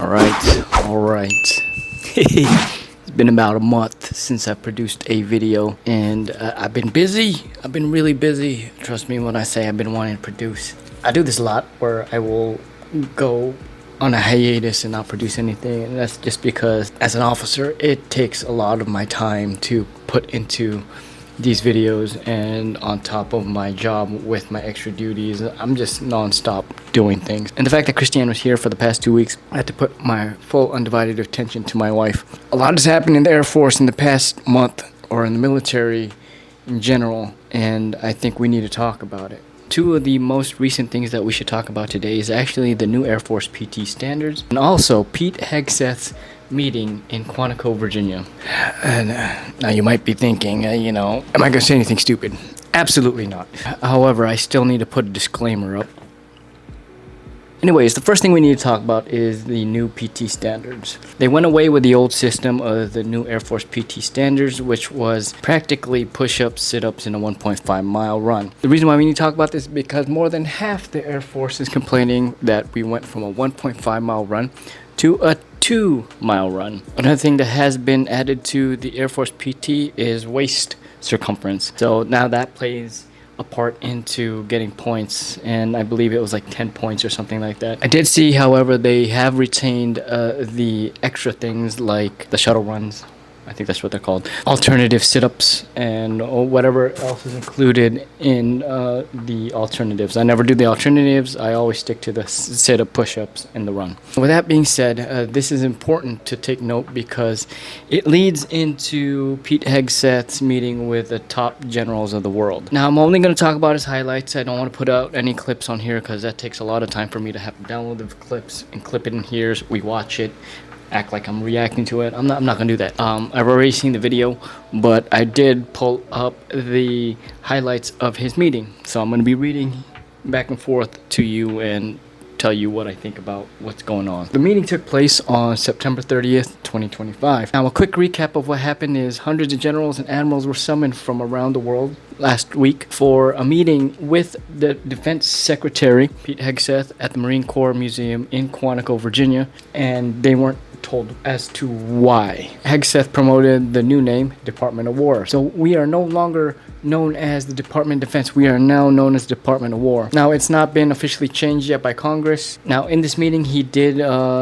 Alright. It's been about a month since I produced a video, and I've been busy. I've been really busy. Trust me when I say I've been wanting to produce. I do this a lot where I will go on a hiatus and not produce anything, and that's just because as an officer it takes a lot of my time to put into these videos, and on top of my job with my extra duties, I'm just non-stop doing things. And the fact that Christiane was here for the past 2 weeks, I had to put my full undivided attention to my wife. A lot has happened in the Air Force in the past month, or in the military in general, and I think we need to talk about it. Two of the most recent things that we should talk about today is actually the new Air Force PT standards, and also Pete Hegseth's meeting in Quantico, Virginia. And now you might be thinking, am I going to say anything stupid? Absolutely not. However, I still need to put a disclaimer up. Anyways, the first thing we need to talk about is the new PT standards. They went away with the old system of the new Air Force PT standards, which was practically push-ups, sit-ups, and a 1.5-mile run. The reason why we need to talk about this is because more than half the Air Force is complaining that we went from a 1.5-mile run to a 2-mile run. Another thing that has been added to the Air Force PT is waist circumference. So now that plays a part into getting points, and I believe it was like 10 points or something like that. I did see, however, they have retained the extra things like the shuttle runs. I think that's what they're called. Alternative sit-ups and whatever else is included in the alternatives. I never do the alternatives. I always stick to the sit-up, push-ups, and the run. With that being said, this is important to take note because it leads into Pete Hegseth's meeting with the top generals of the world. Now, I'm only going to talk about his highlights. I don't want to put out any clips on here because that takes a lot of time for me to have to download the clips and clip it in here. So we watch it, act like I'm reacting to it. I'm not gonna do that. I've already seen the video, but I did pull up the highlights of his meeting, so I'm gonna be reading back and forth to you and tell you what I think about what's going on. The meeting took place on September 30th, 2025. Now, a quick recap of what happened is hundreds of generals and admirals were summoned from around the world last week for a meeting with the Defense Secretary, Pete Hegseth, at the Marine Corps Museum in Quantico, Virginia, and they weren't told as to why. Hegseth promoted the new name, Department of War. So we are no longer known as the Department of Defense. We are now known as Department of War. Now, it's not been officially changed yet by Congress. Now, in this meeting, he did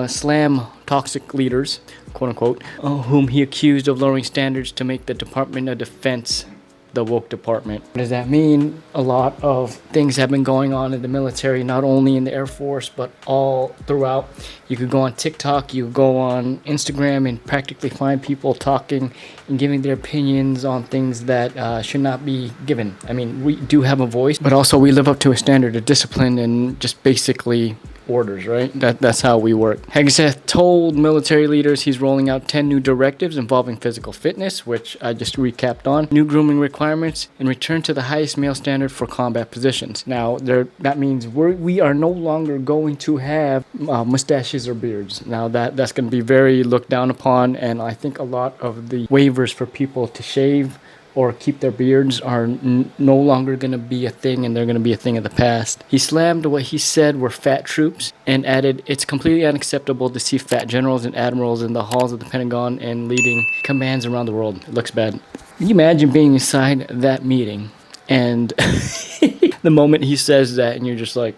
slam toxic leaders, quote unquote, whom he accused of lowering standards to make the Department of Defense the woke department. What does that mean? A lot of things have been going on in the military, not only in the Air Force, but all throughout. You could go on TikTok, you could go on Instagram and practically find people talking and giving their opinions on things that should not be given. I mean, we do have a voice, but also we live up to a standard of discipline and just basically orders, right? That's how we work. Hegseth told military leaders he's rolling out 10 new directives involving physical fitness, which I just recapped on, new grooming requirements, and return to the highest male standard for combat positions. Now, that means we are no longer going to have mustaches or beards. Now, that's going to be very looked down upon, and I think a lot of the waivers for people to shave or keep their beards are no longer going to be a thing, and they're going to be a thing of the past. He slammed what he said were fat troops and added, it's completely unacceptable to see fat generals and admirals in the halls of the Pentagon and leading commands around the world. It looks bad. Can you imagine being inside that meeting and the moment he says that and you're just like,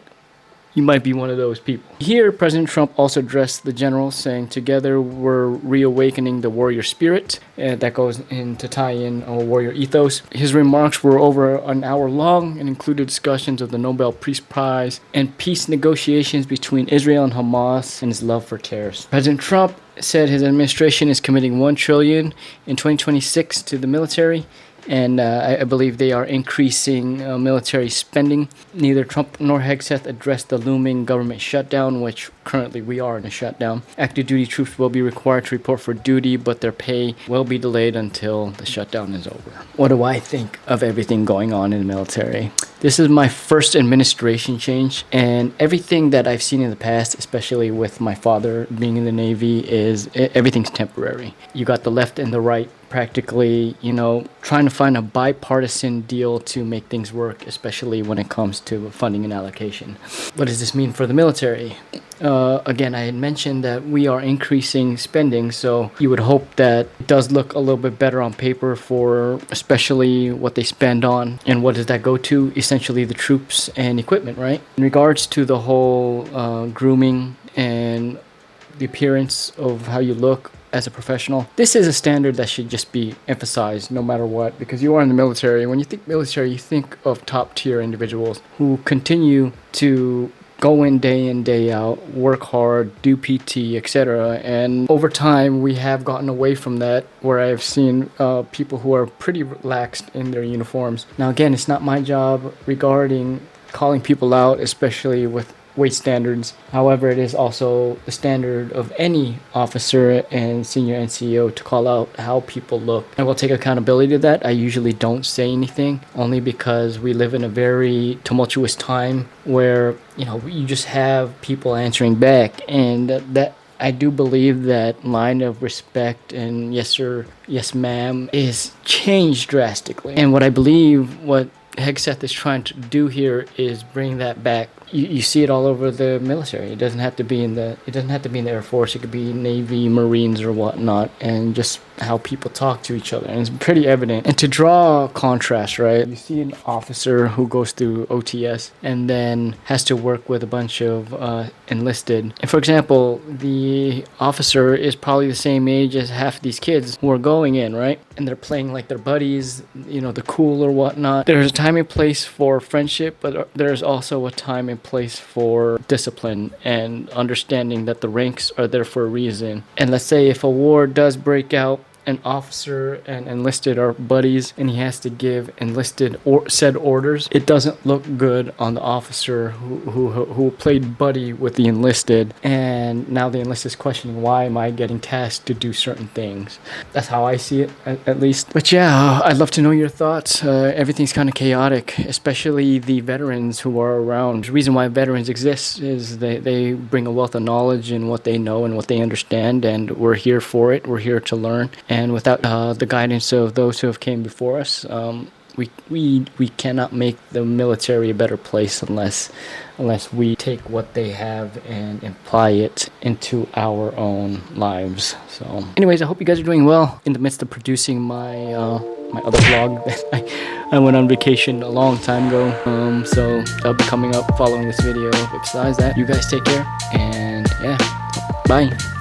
you might be one of those people. Here, President Trump also addressed the generals, saying, together we're reawakening the warrior spirit. That goes in to tie in a warrior ethos. His remarks were over an hour long and included discussions of the Nobel Peace Prize and peace negotiations between Israel and Hamas and his love for terrorists. President Trump said his administration is committing $1 trillion in 2026 to the military, and I believe they are increasing military spending. Neither Trump nor Hegseth addressed the looming government shutdown, which currently we are in a shutdown. Active duty troops will be required to report for duty, but their pay will be delayed until the shutdown is over. What do I think of everything going on in the military? This is my first administration change, and everything that I've seen in the past, especially with my father being in the Navy, is everything's temporary. You got the left and the right practically, trying to find a bipartisan deal to make things work, especially when it comes to funding and allocation. What does this mean for the military? again, I had mentioned that we are increasing spending, so you would hope that it does look a little bit better on paper for especially what they spend on. And what does that go to? Essentially the troops and equipment, right? In regards to the whole grooming and the appearance of how you look as a professional, this is a standard that should just be emphasized no matter what, because you are in the military. When you think military, you think of top tier individuals who continue to go in, day out, work hard, do PT, etc. And over time, we have gotten away from that, where I've seen people who are pretty relaxed in their uniforms. Now, again, it's not my job regarding calling people out, especially with weight standards. However, it is also the standard of any officer and senior NCO to call out how people look. I will take accountability to that. I usually don't say anything, only because we live in a very tumultuous time where, you just have people answering back, and that I do believe that line of respect and yes sir, yes ma'am is changed drastically. And what I believe what hegseth is trying to do here is bring that back. You see it all over the military. It doesn't have to be in the Air Force. It could be Navy, Marines, or whatnot, and just how people talk to each other. And it's pretty evident. And to draw a contrast, right? You see an officer who goes through OTS and then has to work with a bunch of enlisted. And for example, the officer is probably the same age as half these kids who are going in, right? And they're playing like their buddies, the cool or whatnot. There's a time and place for friendship, but there's also a time and place for discipline and understanding that the ranks are there for a reason. And let's say if a war does break out, an officer and enlisted are buddies and he has to give enlisted or said orders, it doesn't look good on the officer who played buddy with the enlisted, and now the enlisted is questioning, why am I getting tasked to do certain things? That's how I see it, at least. But yeah, I'd love to know your thoughts. Everything's kind of chaotic, especially the veterans who are around. The reason why veterans exist is they bring a wealth of knowledge in what they know and what they understand, and we're here for it. We're here to learn. And without the guidance of those who have came before us, we cannot make the military a better place unless we take what they have and apply it into our own lives. So anyways, I hope you guys are doing well in the midst of producing my other vlog. I went on vacation a long time ago, so that'll be coming up following this video. But besides that, you guys take care, and yeah, bye.